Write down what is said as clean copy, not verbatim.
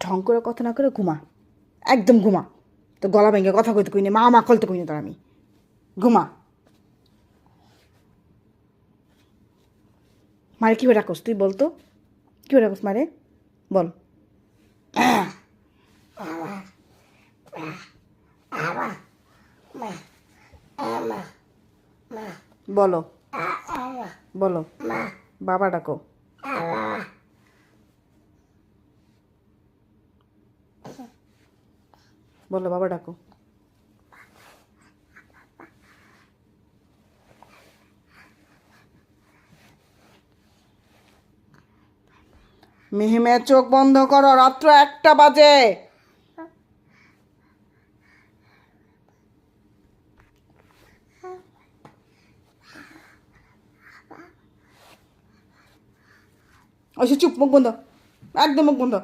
ঢং করে কথা না করে ঘুমা, একদম ঘুমা। তো গলা ভেঙে কথা কইতে কইনি, মা মা কলতে কইনি তোর আমি। ঘুমা। মারে কী করে রাখোস তুই বলতো, কী করে রাখোস মারে বল। বলো বলো, বাবা ডাকো। বলো বাবা ডাকো। মেহিমে চোখ বন্ধ করো, রাত্র 1টা বাজে। ওই চুপ, মুখ বন্ধ, একদম মুখ বন্ধ।